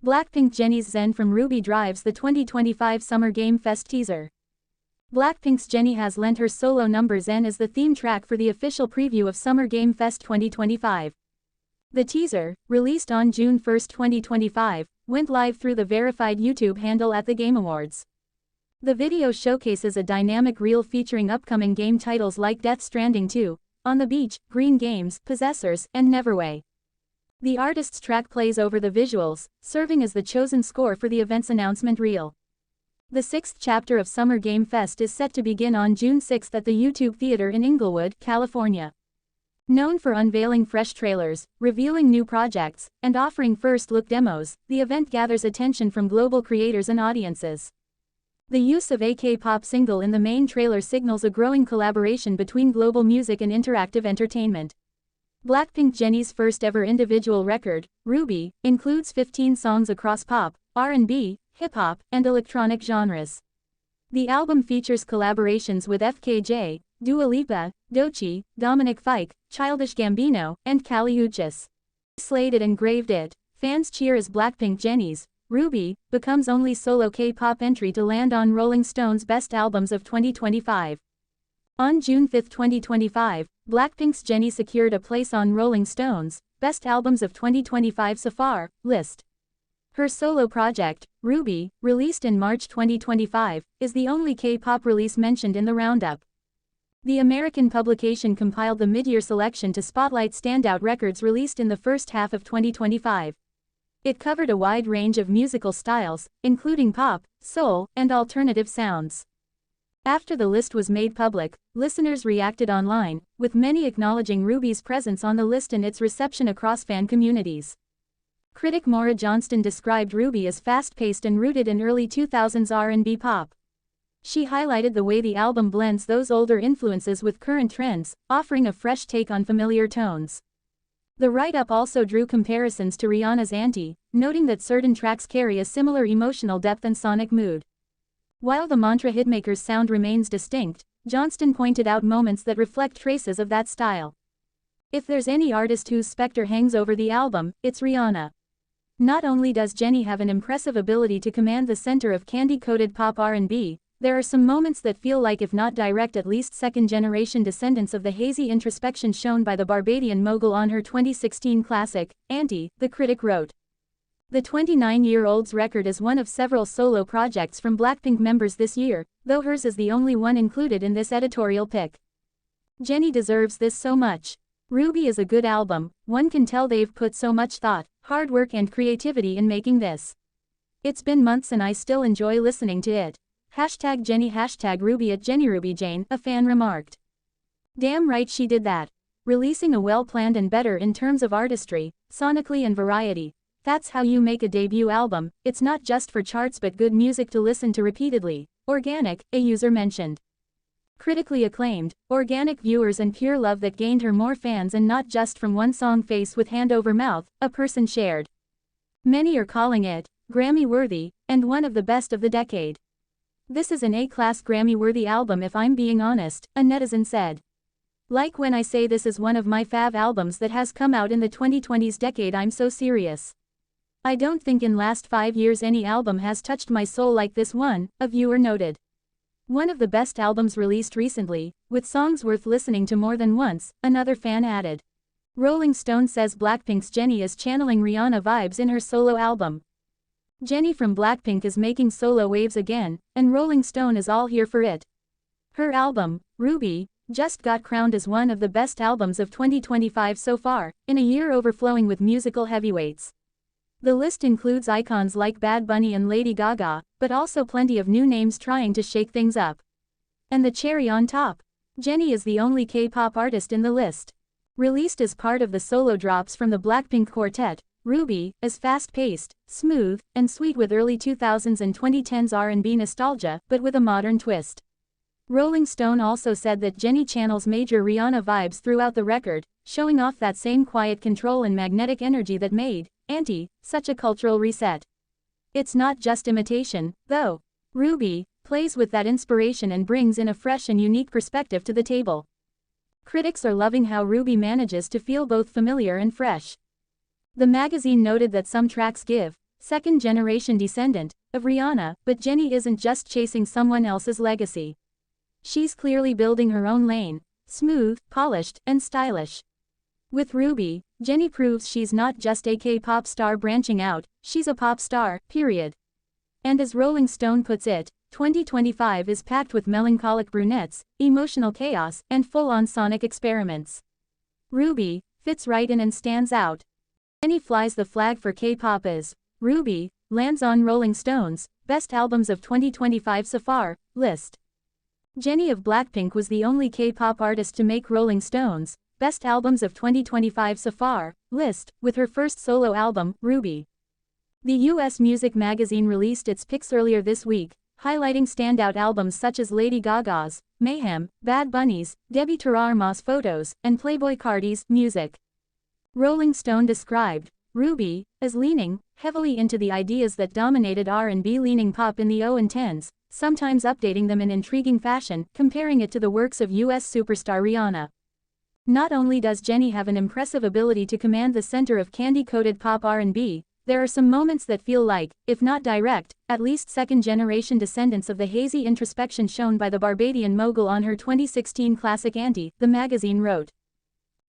BLACKPINK Jennie's Zen from Ruby drives the 2025 Summer Game Fest teaser. BLACKPINK's Jennie has lent her solo number Zen as the theme track for the official preview of Summer Game Fest 2025. The teaser, released on June 1, 2025, went live through the verified YouTube handle at the Game Awards. The video showcases a dynamic reel featuring upcoming game titles like Death Stranding 2, On the Beach, Green Games, Possessors, and Neverway. The artist's track plays over the visuals, serving as the chosen score for the event's announcement reel. The sixth chapter of Summer Game Fest is set to begin on June 6 at the YouTube Theater in Inglewood, California. Known for unveiling fresh trailers, revealing new projects, and offering first-look demos, the event gathers attention from global creators and audiences. The use of a K-pop single in the main trailer signals a growing collaboration between global music and interactive entertainment. BLACKPINK Jennie's first-ever individual record, Ruby, includes 15 songs across pop, R&B, hip-hop, and electronic genres. The album features collaborations with FKJ, Dua Lipa, Doechii, Dominic Fike, Childish Gambino, and Kali Uchis. Slated and engraved it, fans cheer as BLACKPINK Jennie's Ruby becomes only solo K-pop entry to land on Rolling Stone's Best Albums of 2025. On June 5, 2025, BLACKPINK's Jennie secured a place on Rolling Stone's Best Albums of 2025 so far list. Her solo project, Ruby, released in March 2025, is the only K-pop release mentioned in the roundup. The American publication compiled the mid-year selection to spotlight standout records released in the first half of 2025. It covered a wide range of musical styles, including pop, soul, and alternative sounds. After the list was made public, listeners reacted online, with many acknowledging Ruby's presence on the list and its reception across fan communities. Critic Maura Johnston described Ruby as fast-paced and rooted in early 2000s R&B pop. She highlighted the way the album blends those older influences with current trends, offering a fresh take on familiar tones. The write-up also drew comparisons to Rihanna's Anti, noting that certain tracks carry a similar emotional depth and sonic mood. While the mantra hitmaker's sound remains distinct, Johnston pointed out moments that reflect traces of that style. If there's any artist whose specter hangs over the album, it's Rihanna. Not only does Jennie have an impressive ability to command the center of candy-coated pop R&B, there are some moments that feel like, if not direct, at least second-generation descendants of the hazy introspection shown by the Barbadian mogul on her 2016 classic, Anti, the critic wrote. The 29-year-old's record is one of several solo projects from BLACKPINK members this year, though hers is the only one included in this editorial pick. Jennie deserves this so much. Ruby is a good album, one can tell they've put so much thought, hard work and creativity in making this. It's been months and I still enjoy listening to it. #Jennie #Ruby @JennieRubyJane, a fan remarked. Damn right she did that. Releasing a well-planned and better in terms of artistry, sonically and variety. That's how you make a debut album, it's not just for charts but good music to listen to repeatedly. Organic, a user mentioned. Critically acclaimed, organic viewers and pure love that gained her more fans and not just from one song Face with Hand Over Mouth, a person shared. Many are calling it Grammy-worthy, and one of the best of the decade. This is an A-class Grammy-worthy album if I'm being honest, a netizen said. Like when I say this is one of my fav albums that has come out in the 2020s decade, I'm so serious. I don't think in last 5 years any album has touched my soul like this one, a viewer noted. One of the best albums released recently, with songs worth listening to more than once, another fan added. Rolling Stone says BLACKPINK's Jennie is channeling Rihanna vibes in her solo album. Jennie from BLACKPINK is making solo waves again, and Rolling Stone is all here for it. Her album, Ruby, just got crowned as one of the best albums of 2025 so far, in a year overflowing with musical heavyweights. The list includes icons like Bad Bunny and Lady Gaga, but also plenty of new names trying to shake things up. And the cherry on top, Jennie is the only K-pop artist in the list. Released as part of the solo drops from the BLACKPINK quartet, Ruby is fast-paced, smooth, and sweet with early 2000s and 2010s R&B nostalgia, but with a modern twist. Rolling Stone also said that Jennie channels major Rihanna vibes throughout the record, showing off that same quiet control and magnetic energy that made Anti such a cultural reset. It's not just imitation, though. Ruby plays with that inspiration and brings in a fresh and unique perspective to the table. Critics are loving how Ruby manages to feel both familiar and fresh. The magazine noted that some tracks give second-generation descendant of Rihanna, but Jennie isn't just chasing someone else's legacy. She's clearly building her own lane, smooth, polished, and stylish. With Ruby, Jennie proves she's not just a K-pop star branching out, she's a pop star, period. And as Rolling Stone puts it, 2025 is packed with melancholic brunettes, emotional chaos, and full-on sonic experiments. Ruby fits right in and stands out. Jennie flies the flag for K-pop as Ruby lands on Rolling Stone's Best Albums of 2025 so far list. Jennie of BLACKPINK was the only K-pop artist to make Rolling Stone's Best Albums of 2025 so far list, with her first solo album, Ruby. The US music magazine released its picks earlier this week, highlighting standout albums such as Lady Gaga's Mayhem, Bad Bunny's Debbie Turarma's Photos, and Playboi Carti's Music. Rolling Stone described Ruby as leaning heavily into the ideas that dominated R&B-leaning pop in the 2010s, sometimes updating them in intriguing fashion, comparing it to the works of US superstar Rihanna. Not only does Jennie have an impressive ability to command the center of candy-coated pop R&B, there are some moments that feel like, if not direct, at least second-generation descendants of the hazy introspection shown by the Barbadian mogul on her 2016 classic Auntie, the magazine wrote.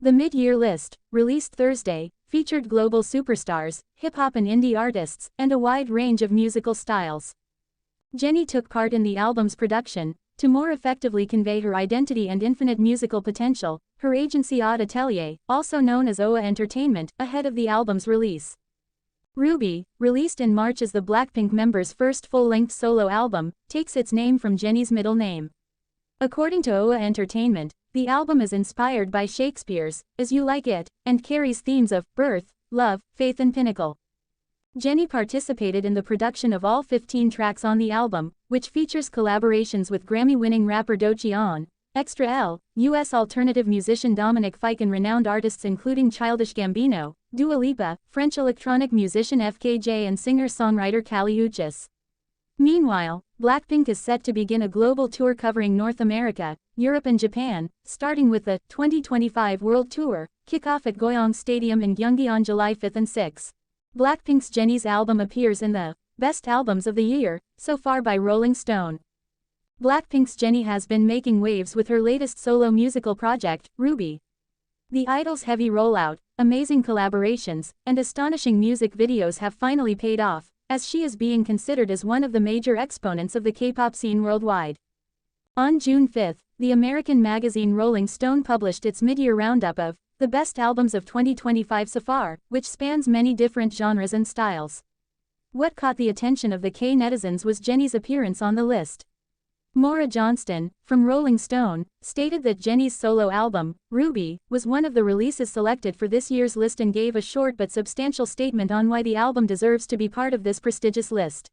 The mid-year list, released Thursday, featured global superstars, hip-hop and indie artists, and a wide range of musical styles. Jennie took part in the album's production. To more effectively convey her identity and infinite musical potential, her agency Odd Atelier, also known as OA Entertainment, ahead of the album's release. Ruby, released in March as the BLACKPINK member's first full-length solo album, takes its name from Jennie's middle name. According to OA Entertainment, the album is inspired by Shakespeare's As You Like It, and carries themes of birth, love, faith and pinnacle. Jennie participated in the production of all 15 tracks on the album, which features collaborations with Grammy-winning rapper Doechii On, Extra L, US alternative musician Dominic Fike and renowned artists including Childish Gambino, Dua Lipa, French electronic musician FKJ and singer-songwriter Kali Uchis. Meanwhile, BLACKPINK is set to begin a global tour covering North America, Europe and Japan, starting with the 2025 World Tour, kick-off at Goyong Stadium in Gyeonggi on July 5 and 6. BLACKPINK's Jennie's album appears in the Best Albums of the Year, so far by Rolling Stone. BLACKPINK's Jennie has been making waves with her latest solo musical project, Ruby. The idol's heavy rollout, amazing collaborations, and astonishing music videos have finally paid off, as she is being considered as one of the major exponents of the K-pop scene worldwide. On June 5, the American magazine Rolling Stone published its mid-year roundup of the best albums of 2025 so far, which spans many different genres and styles. What caught the attention of the K-netizens was Jennie's appearance on the list. Maura Johnston, from Rolling Stone, stated that Jennie's solo album, Ruby, was one of the releases selected for this year's list and gave a short but substantial statement on why the album deserves to be part of this prestigious list.